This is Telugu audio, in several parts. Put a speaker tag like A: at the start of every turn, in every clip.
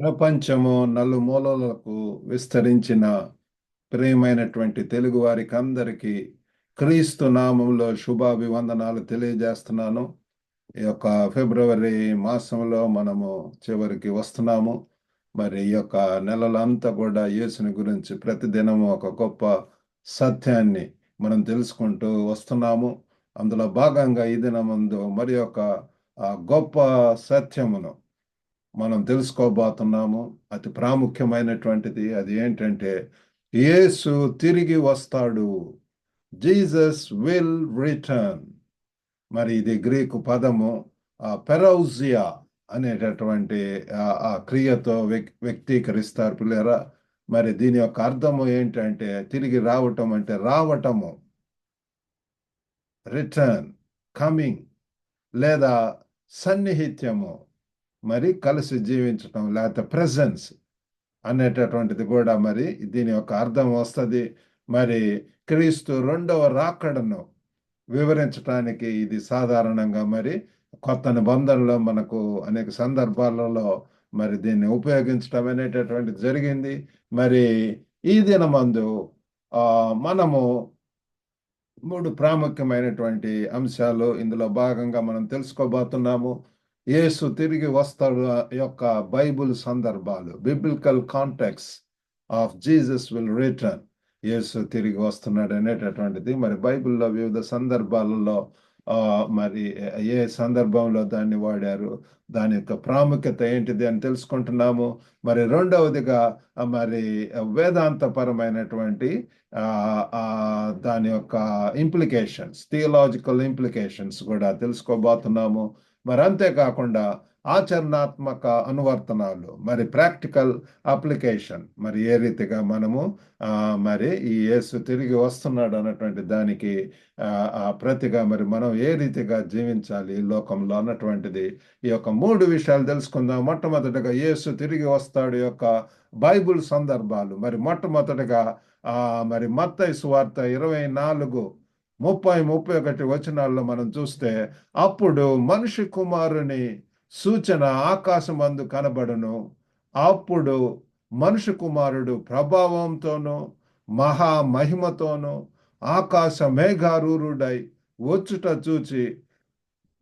A: ప్రపంచము నలుమూలలకు విస్తరించిన ప్రియమైనటువంటి తెలుగు వారికి అందరికీ క్రీస్తు నామంలో శుభాభివందనాలు తెలియజేస్తున్నాను. ఈ యొక్క ఫిబ్రవరి మాసంలో మనము చివరికి వస్తున్నాము. మరి ఈ యొక్క నెలలంతా కూడా యేసుని గురించి ప్రతిదినము ఒక గొప్ప సత్యాన్ని మనం తెలుసుకుంటూ వస్తున్నాము. అందులో భాగంగా ఈ దినమందు మరి ఒక గొప్ప సత్యమును మనం తెలుసుకోబోతున్నాము. అతి ప్రాముఖ్యమైనటువంటిది అది ఏంటంటే యేసు తిరిగి వస్తాడు. Jesus will return. మరి ఇది గ్రీకు పదము పెరౌజియా అనేటటువంటి ఆ క్రియతో వ్యక్తీకరిస్తారు పిల్లరా. మరి దీని యొక్క అర్థము ఏంటంటే తిరిగి రావటం అంటే రావటము, రిటర్న్, కమింగ్, లేదా సన్నిహిత్యము, మరి కలిసి జీవించటం, లేకపోతే ప్రెజెన్స్ అనేటటువంటిది కూడా మరి దీని యొక్క అర్థం వస్తుంది. మరి క్రీస్తు రెండవ రాకడను వివరించడానికి ఇది సాధారణంగా మరి కొత్త నిబంధనలో మనకు అనేక సందర్భాలలో మరి దీన్ని ఉపయోగించడం అనేటటువంటిది జరిగింది. మరి ఈ దినమందు మనము 3 ప్రాముఖ్యమైనటువంటి అంశాలు ఇందులో భాగంగా మనం తెలుసుకోబోతున్నాము. యేసు తిరిగి వస్తాడు యొక్క బైబుల్ సందర్భాలు, biblical context of Jesus will return. యేసు తిరిగి వస్తున్నాడు అనేటటువంటిది మరి బైబిల్లో వివిధ సందర్భాలలో మరి ఏ సందర్భంలో దాన్ని వాడారు, దాని యొక్క ప్రాముఖ్యత ఏంటిది అని తెలుసుకుంటున్నాము. మరి రెండవదిగా మరి వేదాంతపరమైనటువంటి దాని యొక్క ఇంప్లికేషన్స్, థియలాజికల్ ఇంప్లికేషన్స్ కూడా తెలుసుకోబోతున్నాము. మరి అంతేకాకుండా ఆచరణాత్మక అనువర్తనాలు, మరి ప్రాక్టికల్ అప్లికేషన్, మరి ఏ రీతిగా మనము మరి ఈ యేసు తిరిగి వస్తున్నాడు అన్నటువంటి దానికి ప్రతిగా మరి మనం ఏ రీతిగా జీవించాలి ఈ లోకంలో అన్నటువంటిది ఈ యొక్క 3 విషయాలు తెలుసుకుందాం. మొట్టమొదటిగా యేసు తిరిగి వస్తాడు యొక్క బైబుల్ సందర్భాలు. మరి మొట్టమొదటిగా మరి మత్తయి సువార్త 24, 30, 31 వచనాల్లో మనం చూస్తే, అప్పుడు మనిషి కుమారుని సూచన ఆకాశమందు కనబడును. అప్పుడు మనిషి కుమారుడు ప్రభావంతోనూ మహామహిమతోనూ ఆకాశ మేఘారూరుడై వచ్చుట చూచి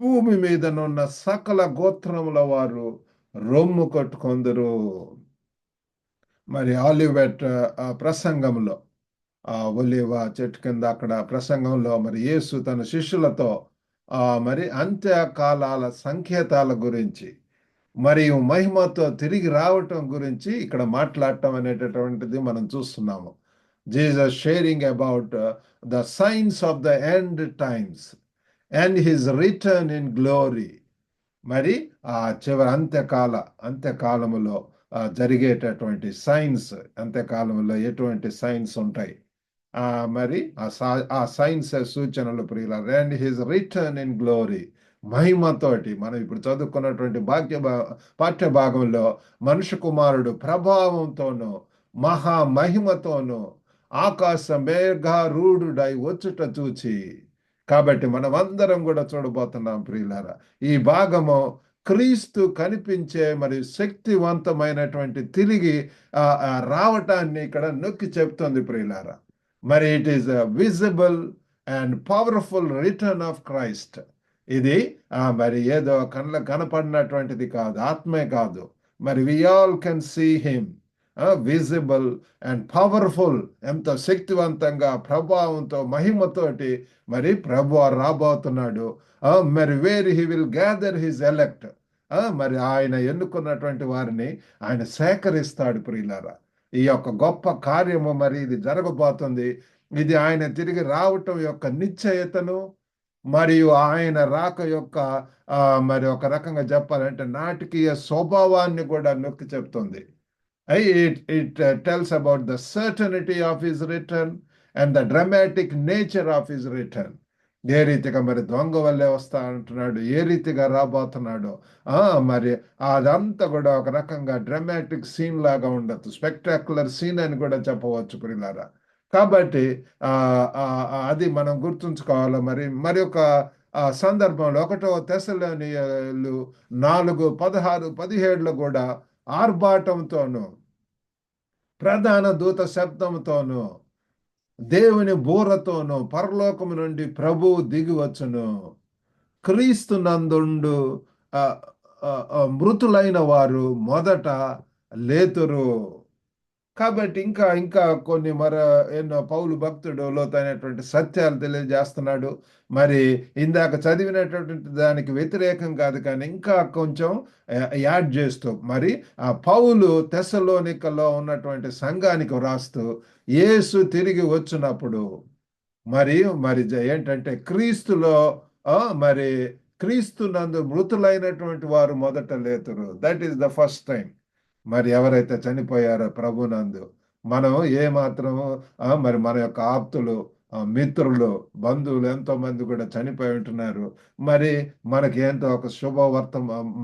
A: భూమి మీదనున్న సకల గోత్రముల వారు రొమ్ము కొట్టుకొందరు. మరి ఆలివెట్ ప్రసంగంలో ఒలివ చెట్టు కింద అక్కడ ప్రసంగంలో మరి యేసు తన శిష్యులతో మరి అంత్యకాలాల సంకేతాల గురించి మరియు మహిమతో తిరిగి రావటం గురించి ఇక్కడ మాట్లాడటం అనేటటువంటిది మనం చూస్తున్నాము. Jesus sharing about the science of the end times and his return in glory. మరి ఆ చివరి అంత్యకాలములో జరిగేటటువంటి సైన్స్, అంత్యకాలంలో ఎటువంటి సైన్స్ ఉంటాయి, మరి ఆ సైన్స్ సూచనలు ప్రియులారా. And his return in glory, మహిమతోటి మనం ఇప్పుడు చదువుకున్నటువంటి పాఠ్య భాగంలో మనుష్య కుమారుడు ప్రభావంతోనూ మహామహిమతోనూ ఆకాశ మేఘారూఢుడై వచ్చుట చూచి. కాబట్టి మనం అందరం కూడా చూడబోతున్నాం ప్రియులారా. ఈ భాగము క్రీస్తు కనిపించే మరి శక్తివంతమైనటువంటి తిరిగి రావటాన్ని ఇక్కడ నొక్కి చెప్తుంది ప్రియులారా. మరి it is visible and powerful return of Christ. ఇది మరి ఏదో కళ్ళకు కనపడినటువంటిది కాదు, ఆత్మే కాదు. మరి we all can see him visible and powerful. ఎంత శక్తివంతంగా ప్రభావంతో మహిమతోటి మరి ప్రభు రాబోతున్నాడు. మరి where he will gather his elect. మరి ఆయన ఎన్నుకున్నటువంటి వారిని ఆయన సేకరిస్తాడు ప్రియులారా. ఈ యొక్క గొప్ప కార్యము మరి ఇది జరగబోతుంది. ఇది ఆయన తిరిగి రావటం యొక్క నిశ్చయతను మరియు ఆయన రాక యొక్క మరి ఒక రకంగా చెప్పాలంటే నాటకీయ స్వభావాన్ని కూడా నొక్కి చెప్తుంది. It tells about the certainty of his return and the dramatic nature of his return. ఏ రీతిగా మరి దొంగ వల్లే వస్తా అంటున్నాడు, ఏ రీతిగా రాబోతున్నాడు, మరి అదంతా కూడా ఒక రకంగా డ్రామాటిక్ సీన్ లాగా ఉండొచ్చు, స్పెక్టాక్యులర్ సీన్ అని కూడా చెప్పవచ్చు ప్రియులారా. కాబట్టి అది మనం గుర్తుంచుకోవాలి. మరి ఒక సందర్భంలో 1 తెస్సలోనియలు 4:16-17 కూడా ఆర్భాటంతోనూ ప్రధాన దూత శబ్దంతోనూ దేవుని బూరతోనూ పరలోకము నుండి ప్రభువు దిగి వచ్చును. క్రీస్తు నందుండు ఆ, మృతులైన వారు మొదట లేతురు. కాబట్టి ఇంకా ఇంకా కొన్ని ఎన్నో పౌలు భక్తుడు లోతైనటువంటి సత్యాలు తెలియజేస్తున్నాడు. మరి ఇందాక చదివినటువంటి దానికి వ్యతిరేకం కాదు, కానీ ఇంకా కొంచెం యాడ్ చేస్తూ మరి ఆ పౌలు తెస్సలోనికలో ఉన్నటువంటి సంఘానికి వ్రాస్తూ యేసు తిరిగి వచ్చినప్పుడు మరి మరి ఏంటంటే క్రీస్తులో మరి క్రీస్తు నందు మృతులైనటువంటి వారు మొదట లేతురు. That is the first time. మరి ఎవరైతే చనిపోయారో ప్రభునందు మనం ఏమాత్రము మరి మన యొక్క ఆప్తులు, మిత్రులు, బంధువులు ఎంతో మంది కూడా చనిపోయి ఉంటున్నారు. మరి మనకి ఏంటో ఒక శుభవార్త,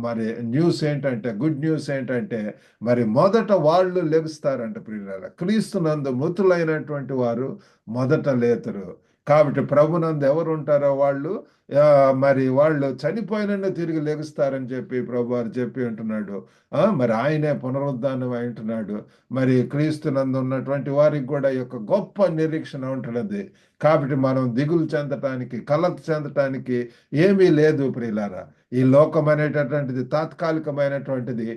A: మరి న్యూస్ ఏంటంటే, గుడ్ న్యూస్ ఏంటంటే మరి మొదట వాళ్ళు లెగుస్తారంట ప్రియులారా. క్రీస్తునందు మృతులైనటువంటి వారు మొదట లేతురు. కాబట్టి ప్రభునందు ఎవరు ఉంటారో వాళ్ళు మరి వాళ్ళు చనిపోయిన తిరిగి లెగుస్తారని చెప్పి ప్రభు వారు చెప్పి ఉంటున్నాడు. మరి ఆయనే పునరుద్ధానం అంటున్నాడు. మరి క్రీస్తునందు ఉన్నటువంటి వారికి కూడా ఈ యొక్క గొప్ప నిరీక్షణ ఉంటున్నది. కాబట్టి మనం దిగులు చెందటానికి, కలత చెందటానికి ఏమీ లేదు ప్రియులారా. ఈ లోకం అనేటటువంటిది తాత్కాలికమైనటువంటిది.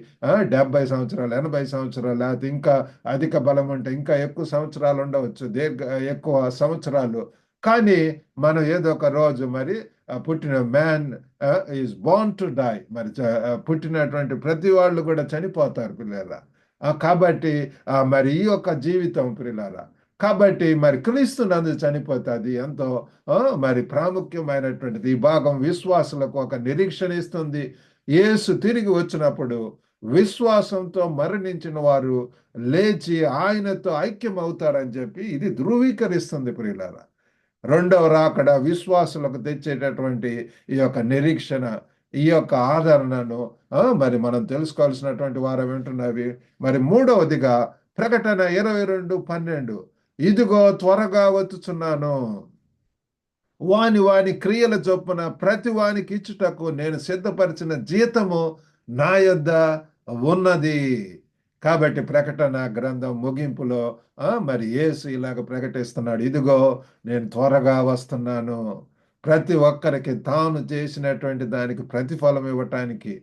A: 70 సంవత్సరాలు, 80 సంవత్సరాలు, లేకపోతే ఇంకా అధిక బలం ఉంటే ఇంకా ఎక్కువ సంవత్సరాలు ఉండవచ్చు, ఎక్కువ సంవత్సరాలు. కానీ మనం ఏదో ఒక రోజు మరి పుట్టిన man is born to die. మరి పుట్టినటువంటి ప్రతి వాళ్ళు కూడా చనిపోతారు పిల్లరా. కాబట్టి మరి ఈ యొక్క జీవితం పిల్లరా, కాబట్టి మరి క్రీస్తు నందు చనిపోతుంది ఎంతో మరి ప్రాముఖ్యమైనటువంటిది. ఈ భాగం విశ్వాసులకు ఒక నిరీక్షణ ఇస్తుంది. యేసు తిరిగి వచ్చినప్పుడు విశ్వాసంతో మరణించిన వారు లేచి ఆయనతో ఐక్యం అవుతారని చెప్పి ఇది ధృవీకరిస్తుంది ప్రియులారా. రెండవ రాకడ విశ్వాసులకు తెచ్చేటటువంటి ఈ యొక్క నిరీక్షణ, ఈ యొక్క ఆదరణను మరి మనం తెలుసుకోవాల్సినటువంటి వారు వింటున్నవి. మరి మూడవదిగా ప్రకటన 22:12, ఇదిగో త్వరగా వచ్చుచున్నాను, వాని వాని క్రియల చొప్పున ప్రతి వానికి ఇచ్చుటకు నేను సిద్ధపరిచిన జీతము నా యొద్ద ఉన్నది. కాబట్టి ప్రకటన గ్రంథం ముగింపులో మరి యేసు ఇలాగ ప్రకటిస్తున్నాడు, ఇదిగో నేను త్వరగా వస్తున్నాను, ప్రతి ఒక్కరికి తాను చేసినటువంటి దానికి ప్రతిఫలం ఇవ్వటానికి.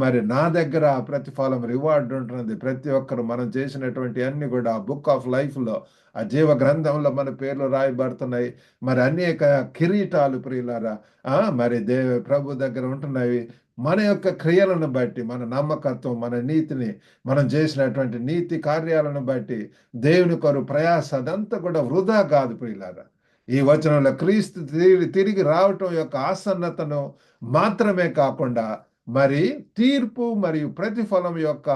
A: మరి నా దగ్గర ప్రతిఫలం రివార్డ్ ఉంటుంది. ప్రతి ఒక్కరు మనం చేసినటువంటి అన్ని కూడా బుక్ ఆఫ్ లైఫ్లో, ఆ జీవ గ్రంథంలో మన పేర్లు రాయబడుతున్నాయి. మరి అనేక కిరీటాలు ప్రియులారా మరి ప్రభు దగ్గర ఉంటున్నాయి. మన యొక్క క్రియలను బట్టి, మన నమ్మకత్వం, మన నీతిని, మనం చేసినటువంటి నీతి కార్యాలను బట్టి దేవుని కొరకు ప్రయాస అదంతా కూడా వృధా కాదు ప్రియులారా. ఈ వచనంలో క్రీస్తు తిరిగి రావటం యొక్క ఆసన్నతను మాత్రమే కాకుండా మరి తీర్పు మరియు ప్రతిఫలం యొక్క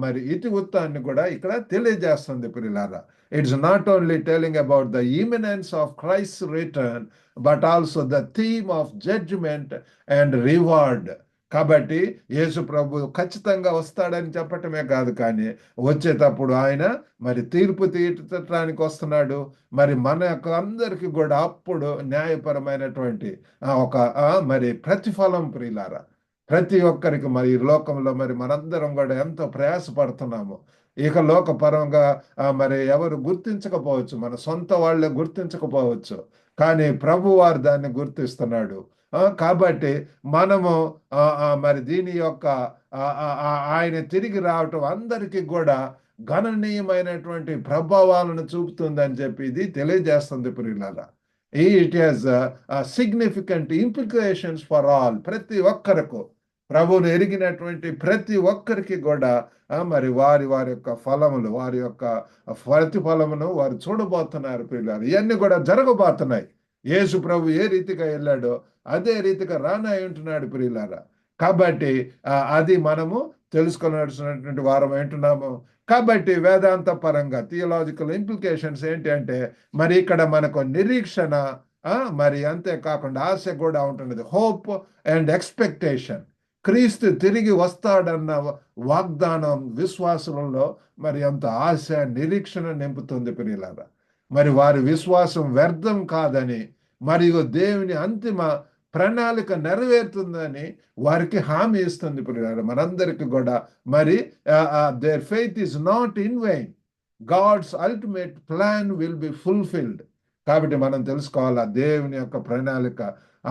A: మరి ఇతివృత్తాన్ని కూడా ఇక్కడ తెలియజేస్తుంది ప్రియులారా. It's not only telling about the imminence of Christ return, but also the theme of judgement and reward. కాబట్టి యేసు ప్రభు ఖచ్చితంగా వస్తాడని చెప్పటమే కాదు, కానీ వచ్చేటప్పుడు ఆయన మరి తీర్పు తీర్చడానికి వస్తున్నాడు. మరి మన యొక్క అందరికీ కూడా అప్పుడు న్యాయపరమైనటువంటి ఒక మరి ప్రతిఫలం ప్రియులారా. ప్రతి ఒక్కరికి మరి ఈ లోకంలో మరి మనందరం కూడా ఎంతో ప్రయాసపడుతున్నాము. ఇక లోకపరంగా మరి ఎవరు గుర్తించకపోవచ్చు, మన సొంత వాళ్ళే గుర్తించకపోవచ్చు, కానీ ప్రభు వారు దాన్ని గుర్తిస్తున్నాడు. కాబట్టి మనము మరి దీని యొక్క ఆయన తిరిగి రావటం అందరికీ కూడా గణనీయమైనటువంటి ప్రభావాలను చూపుతుందని చెప్పి ఇది తెలియజేస్తుంది ప్రియులారా. It has significant implications for all. ప్రతి ఒక్కరికి, ప్రభువును ఎరిగినటువంటి ప్రతి ఒక్కరికి కూడా మరి వారి వారి యొక్క ఫలములు, వారి యొక్క ప్రతిఫలమును వారు చూడబోతున్నారు ప్రియులారా. ఇవన్నీ కూడా జరగబోతున్నాయి. యేసు ప్రభు ఏ రీతిగా వెళ్ళాడో అదే రీతిగా రానై ఉంటున్నాడు ప్రియులారా. కాబట్టి అది మనము తెలుసుకోవాల్సినటువంటి వారం ఏంటున్నాము. కాబట్టి వేదాంత పరంగా థియలాజికల్ ఇంప్లికేషన్స్ ఏంటి అంటే మరి ఇక్కడ మనకు నిరీక్షణ, మరి అంతేకాకుండా ఆశ కూడా ఉంటున్నది. Hope and expectation. క్రీస్తు తిరిగి వస్తాడన్న వాగ్దానం విశ్వాసులలో మరి అంత ఆశ, నిరీక్షణ నింపుతుంది ప్రియులారా. మరి వారి విశ్వాసం వ్యర్థం కాదని, మరియు దేవుని అంతిమ ప్రణాళిక నెరవేరుతుందని వారికి హామీ ఇస్తుంది. ప్రియులారా, మనందరికి కూడా మరి their faith is not in vain. God's ultimate plan will be fulfilled. కాబట్టి మనం తెలుసుకోవాలా, దేవుని యొక్క ప్రణాళిక,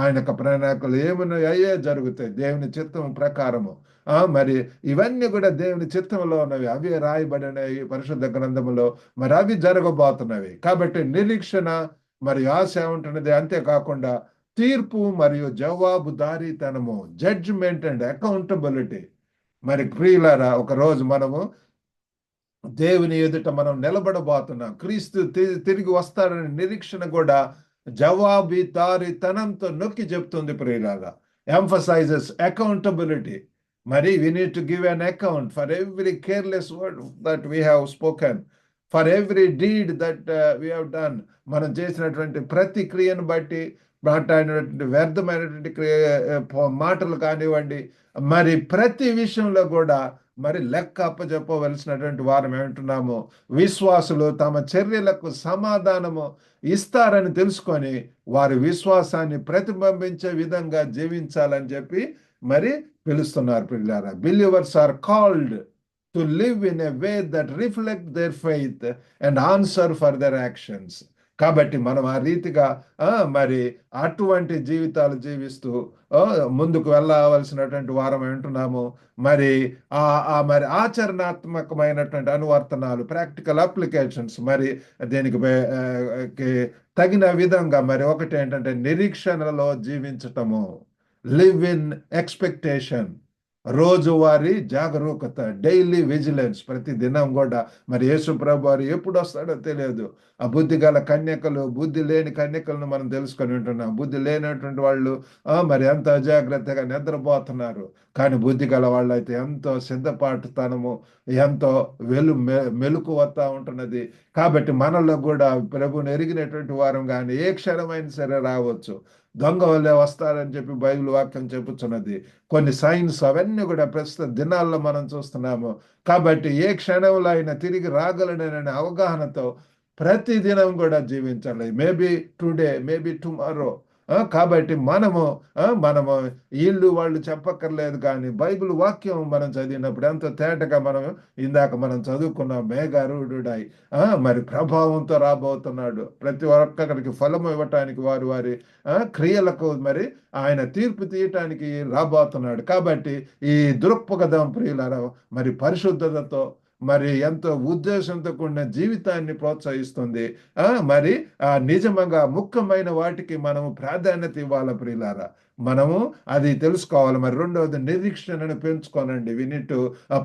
A: ఆయన యొక్క ప్రణాళికలు ఏమైనా అయ్యే జరుగుతాయి దేవుని చిత్తం ప్రకారము. మరి ఇవన్నీ కూడా దేవుని చిత్తంలో ఉన్నవి, అవి రాయబడినవి పరిశుద్ధ గ్రంథములో, మరి అవి జరగబోతున్నవి. కాబట్టి నిరీక్షణ మరియు ఆశ ఉంటున్నది. అంతేకాకుండా తీర్పు మరియు జవాబుదారీతనము, జడ్జిమెంట్ అండ్ అకౌంటబిలిటీ. మరి ప్రియులారా, ఒక రోజు మనము దేవుని ఎదుట మనం నిలబడబోతున్నాం. క్రీస్తు తిరిగి వస్తాడని నిరీక్షణ కూడా జవాబుదారీతనంతో నొక్కి చెప్తుంది. ప్రియులారా, ఎంఫసైజెస్ అకౌంటబిలిటీ. మరి we need to give an account for every careless word that we have spoken, for every deed that we have done. మనం చేసినటువంటి ప్రతి క్రియను బట్టి మాట్లాడినటువంటి వ్యర్థమైనటువంటి మాటలు కానివ్వండి, మరి ప్రతి విషయంలో కూడా మరి లెక్క అప్పచెప్పవలసినటువంటి వారం ఏమంటున్నాము. విశ్వాసులు తమ చర్యలకు సమాధానము ఇస్తారని తెలుసుకొని వారి విశ్వాసాన్ని ప్రతిబింబించే విధంగా జీవించాలని చెప్పి మరి పిలుస్తున్నారు. పిల్లారా, believers are called to live in a way that reflect their faith and answer for their actions. కాబట్టి మనం ఆ రీతిగా మరి అటువంటి జీవితాలు జీవిస్తూ ముందుకు వెళ్ళవలసినటువంటి వారం అంటున్నాము. మరి మరి ఆచరణాత్మకమైనటువంటి అనువర్తనాలు, ప్రాక్టికల్ అప్లికేషన్స్, మరి దీనికి తగిన విధంగా మరి ఒకటి ఏంటంటే నిరీక్షణలో జీవించటము, లివ్ ఇన్ ఎక్స్పెక్టేషన్, రోజువారీ జాగరూకత, డైలీ విజిలెన్స్. ప్రతి దినం కూడా మరి యేసు ప్రభు వారు ఎప్పుడు వస్తాడో తెలియదు. ఆ బుద్ధి గల కన్యకలు, బుద్ధి లేని కన్యకలను మనం తెలుసుకొని ఉంటున్నాం. బుద్ధి లేనటువంటి వాళ్ళు మరి ఎంత అజాగ్రత్తగా నిద్రపోతున్నారు. కానీ బుద్ధి గల వాళ్ళు అయితే ఎంతో సిద్ధపాటుతనము, ఎంతో మెలుకువతా ఉంటున్నది. కాబట్టి మనలో కూడా ప్రభుని ఎరిగినటువంటి వారం కానీ ఏ క్షణమైన సరే రావచ్చు. దొంగ వల్లే వస్తారని చెప్పి బైబిల్ వాక్యం చెప్పుచున్నది. కొన్ని సైన్స్ అవన్నీ కూడా ప్రస్తుత దినాల్లో మనం చూస్తున్నాము. కాబట్టి ఏ క్షణంలో అయినా తిరిగి రాగలడనే అవగాహనతో ప్రతి దినం కూడా జీవించాలి. Maybe today, maybe tomorrow. కాబట్టి మనము వీళ్ళు వాళ్ళు చెప్పక్కర్లేదు, కానీ బైబిల్ వాక్యం మనం చదివినప్పుడు ఎంతో తేటగా ఇందాక మనం చదువుకున్నాం. మేఘారూఢుడై మరి ప్రభావంతో రాబోతున్నాడు. ప్రతి ఒక్కరికి ఫలము ఇవ్వటానికి, వారి క్రియలకు మరి ఆయన తీర్పు తీయటానికి రాబోతున్నాడు. కాబట్టి ఈ దృక్పథం ప్రియులారా మరి పరిశుద్ధతతో మరి ఎంతో ఉద్దేశంతో కూడిన జీవితాన్ని ప్రోత్సహిస్తుంది. మరి నిజంగా ముఖ్యమైన వాటికి మనము ప్రాధాన్యత ఇవ్వాలి ప్రియులారా. మనము అది తెలుసుకోవాలి. మరి రెండవది నిరీక్షణను పెంచుకోనండి, వి నీడ్ టు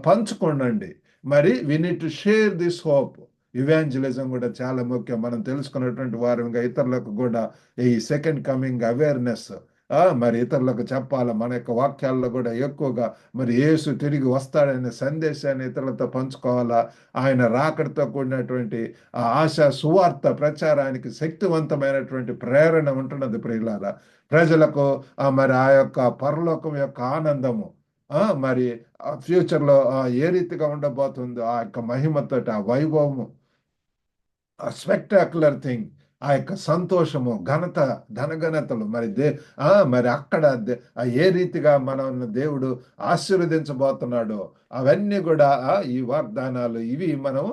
A: పంచుకోనండి. మరి we need to share this hope. Evangelism కూడా చాలా ముఖ్యం. మనం తెలుసుకున్నటువంటి వారంగా ఇతరులకు కూడా ఈ సెకండ్ కమింగ్ అవేర్నెస్ మరి ఇతరులకు చెప్పాలి. మన యొక్క వాక్యాల్లో కూడా ఎక్కువగా మరి యేసు తిరిగి వస్తాడనే సందేశాన్ని ఇతరులతో పంచుకోవాలా. ఆయన రాకడతో కూడినటువంటి ఆశ సువార్త ప్రచారానికి శక్తివంతమైనటువంటి ప్రేరణ ఉంటున్నది ప్రియులారా. ప్రజలకు మరి ఆ యొక్క పరలోకం యొక్క ఆనందము, మరి ఫ్యూచర్లో ఏ రీతిగా ఉండబోతుందో ఆ యొక్క మహిమతో, ఆ వైభవము, ఆ స్పెక్టాక్యులర్ థింగ్, ఆ యొక్క సంతోషము, ఘనత, ధనఘనతలు, మరి అక్కడ ఏ రీతిగా మనం దేవుడు ఆశీర్వదించబోతున్నాడో అవన్నీ కూడా ఈ వాగ్దానాలు ఇవి మనం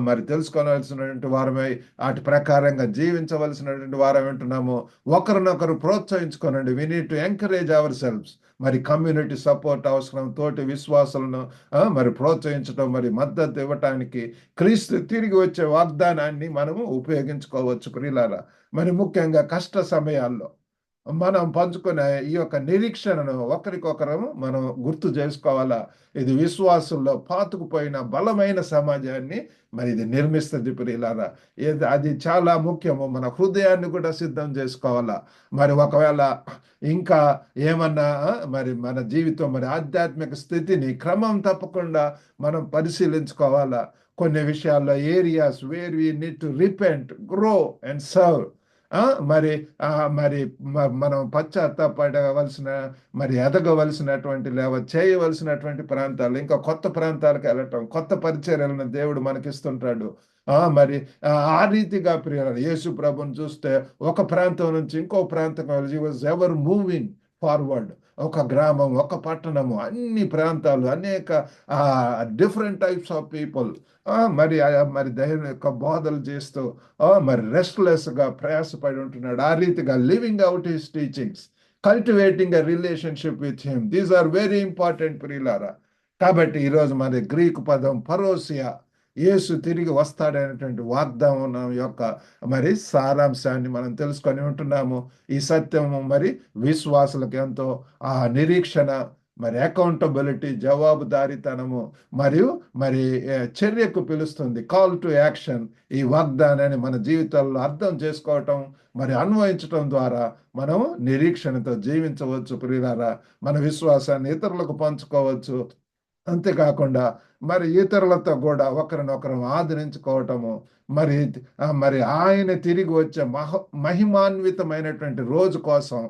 A: మరి తెలుసుకోవాల్సినటువంటి వారమై వాటి ప్రకారంగా జీవించవలసినటువంటి వారం వింటున్నాము. ఒకరినొకరు ప్రోత్సహించుకోనండి. We need to encourage our selfs. మరి కమ్యూనిటీ సపోర్ట్ అవసరం. తోటి విశ్వాసాలను మరి ప్రోత్సహించడం, మరి మద్దతు ఇవ్వటానికి క్రీస్తు తిరిగి వచ్చే వాగ్దానాన్ని మనము ఉపయోగించుకోవచ్చు ప్రియులారా. మరి ముఖ్యంగా కష్ట సమయాల్లో మనం పంచుకునే ఈ యొక్క నిరీక్షణను ఒకరికొకరు మనం గుర్తు చేసుకోవాలా. ఇది విశ్వాసుల్లో పాతుకుపోయిన బలమైన సమాజాన్ని మరి ఇది నిర్మిస్తుంది ప్రియులారా. అది చాలా ముఖ్యము. మన హృదయాన్ని కూడా సిద్ధం చేసుకోవాలా. మరి ఒకవేళ ఇంకా ఏమన్నా మరి మన జీవితం, మరి ఆధ్యాత్మిక స్థితిని క్రమం తప్పకుండా మనం పరిశీలించుకోవాలా. కొన్ని విషయాల్లో areas where we need to repent, grow and serve. ఆ, మరి మరి మనం పశ్చాత్తాపడవలసిన, మరి ఎదగవలసినటువంటి చేయవలసినటువంటి ప్రాంతాలు, ఇంకా కొత్త ప్రాంతాలకు వెళ్ళటం, కొత్త పరిచర్యలను దేవుడు మనకిస్తుంటాడు. మరి ఆ రీతిగా ప్రియులారా, యేసు ప్రభుని చూస్తే ఒక ప్రాంతం నుంచి ఇంకో ప్రాంతం వాజ్ ఎవర్ మూవింగ్ ఫార్వర్డ్. ఒక గ్రామం, ఒక పట్టణము, అన్ని ప్రాంతాలు, అనేక డిఫరెంట్ టైప్స్ ఆఫ్ పీపుల్, మరి దేవుని యొక్క బోధలు చేస్తూ మరి రెస్ట్లెస్ గా ప్రయాసపడి ఉంటున్నాడు. ఆ రీతిగా living out his teachings, cultivating a relationship with him, these are very important ప్రియులారా. కాబట్టి ఈరోజు మరి గ్రీకు పదం పరోసియా, యేసు తిరిగి వస్తాడనేటువంటి వాగ్దానం యొక్క మరి సారాంశాన్ని మనం తెలుసుకొని ఉంటున్నాము. ఈ సత్యము మరి విశ్వాసులకు ఎంతో నిరీక్షణ, మరి అకౌంటబిలిటీ, జవాబుదారీతనము, మరియు మరి చర్యకు పిలుస్తుంది, కాల్ టు యాక్షన్. ఈ వాగ్దానాన్ని మన జీవితాల్లో అర్థం చేసుకోవటం, మరి అన్వయించటం ద్వారా మనం నిరీక్షణతో జీవించవచ్చు ప్రియులారా. మన విశ్వాసాన్ని ఇతరులకు పంచుకోవచ్చు. అంతేకాకుండా మరి ఇతరులతో కూడా ఒకరినొకరు ఆదరించుకోవటము, మరి మరి ఆయన తిరిగి వచ్చే మహిమాన్వితమైనటువంటి రోజు కోసం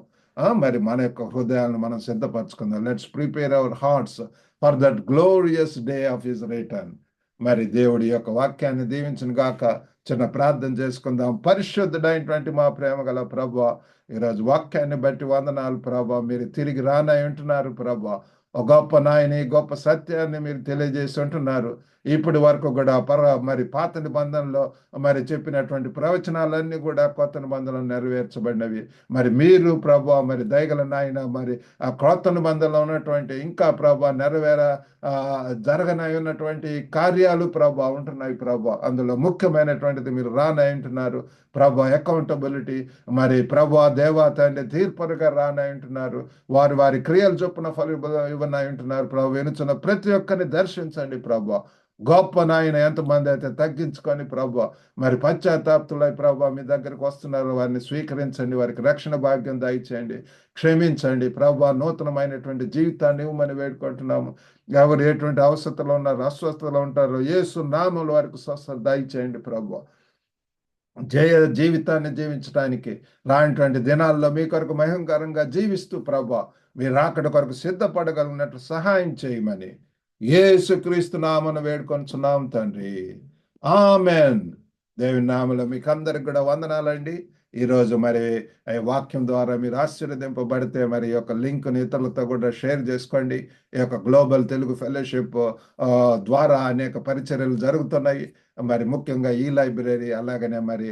A: మరి మన యొక్క హృదయాలను మనం సిద్ధపరచుకుందాం. Let's prepare our hearts for that glorious day of his return. మరి దేవుడి యొక్క వాక్యాన్ని దీవించును గాక. చిన్న ప్రార్థన చేసుకుందాం. పరిశుద్ధుడైనటువంటి మా ప్రేమ గల ప్రభువా, ఈరోజు వాక్యాన్ని బట్టి వందనాలు ప్రభువా. మీరు తిరిగి రానై ఉంటున్నారు ప్రభువా. ఒక గొప్ప నాయని, గొప్ప సత్యాన్ని మీరు తెలియజేసి ఉంటున్నారు. ఇప్పటి వరకు కూడా మరి పాత నిబంధనలో మరి చెప్పినటువంటి ప్రవచనాలన్నీ కూడా కొత్త నిబంధనలు నెరవేర్చబడినవి. మరి మీరు ప్రభు మరి దయగల నాయన, మరి ఆ క్రొత్త నిబంధనలో ఉన్నటువంటి ఇంకా ప్రభు జరగనై ఉన్నటువంటి కార్యాలు ప్రభు ఉంటున్నాయి ప్రభు. అందులో ముఖ్యమైనటువంటిది మీరు రానై ఉంటున్నారు ప్రభు, అకౌంటబిలిటీ. మరి ప్రభు దేవా తండ్రి తీర్పరుగా రానై ఉంటున్నారు. వారి వారి క్రియలు చొప్పున ఫలి ఇవ్వనై ఉంటున్నారు ప్రభు. వెనుచున్న ప్రతి ఒక్కరిని దర్శించండి ప్రభు. గొప్ప నాయన, ఎంతమంది అయితే తగ్గించుకొని ప్రభు మరి పశ్చాత్తాప్తులై ప్రభు మీ దగ్గరికి వస్తున్నారు, వారిని స్వీకరించండి, వారికి రక్షణ భాగ్యం దయచేయండి, క్షమించండి ప్రభు. నూతనమైనటువంటి జీవితాన్ని ఇవ్వమని వేడుకుంటున్నాము. ఎవరు ఎటువంటి అవసరతలో ఉన్నారు, అస్వస్థతలో ఉంటారో యేసు నామములో వారికి స్వస్థత దయచేయండి ప్రభు. జీవితాన్ని జీవించడానికి రానటువంటి దినాల్లో మీ కొరకు మహిమకరంగా జీవిస్తూ ప్రభు మీరు రాకడ కొరకు సిద్ధపడగలిగినట్లు సహాయం చేయమని యేసుక్రీస్తు నామమున వేడుకొనుచున్నాం తండ్రి. ఆమెన్. దేవుని నామములో మీకు అందరికి కూడా వందనాలండి. ఈరోజు మరి వాక్యం ద్వారా మీరు ఆశీర్వదింపబడితే మరి ఈ యొక్క లింక్ని ఇతరులతో కూడా షేర్ చేసుకోండి. ఈ యొక్క గ్లోబల్ తెలుగు ఫెలోషిప్ ద్వారా అనేక పరిచర్యలు జరుగుతున్నాయి. మరి ముఖ్యంగా ఈ లైబ్రరీ, అలాగనే మరి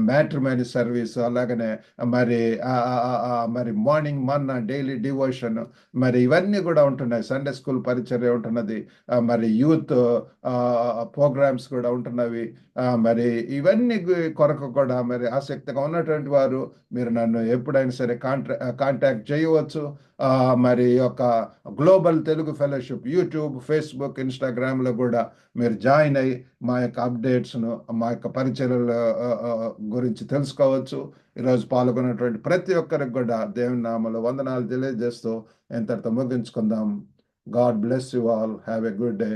A: మ్యాట్రిమోనీ సర్వీస్, అలాగనే మరి మరి మార్నింగ్ మన్నా డైలీ డివోషన్, మరి ఇవన్నీ కూడా ఉంటున్నాయి. సండే స్కూల్ పరిచర్య ఉంటున్నది, మరి యూత్ ప్రోగ్రామ్స్ కూడా ఉంటున్నవి. మరి ఇవన్నీ కొరకు కూడా మరి ఆసక్తిగా ఉన్నటువంటి వారు మీరు నన్ను ఎప్పుడైనా సరే కాంటాక్ట్ చేయవచ్చు. మరి యొక్క global Telugu fellowship YouTube, Facebook, ఇన్స్టాగ్రామ్లో కూడా మీరు జాయిన్ అయ్యి మా యొక్క అప్డేట్స్ను, మా యొక్క పరిచర్యల గురించి తెలుసుకోవచ్చు. ఈరోజు పాల్గొన్నటువంటి ప్రతి ఒక్కరికి కూడా దేవుని నామములో వందనాలు తెలియజేస్తూ ఇంతటితో ముగించుకుందాం. God bless you all. Have a good day.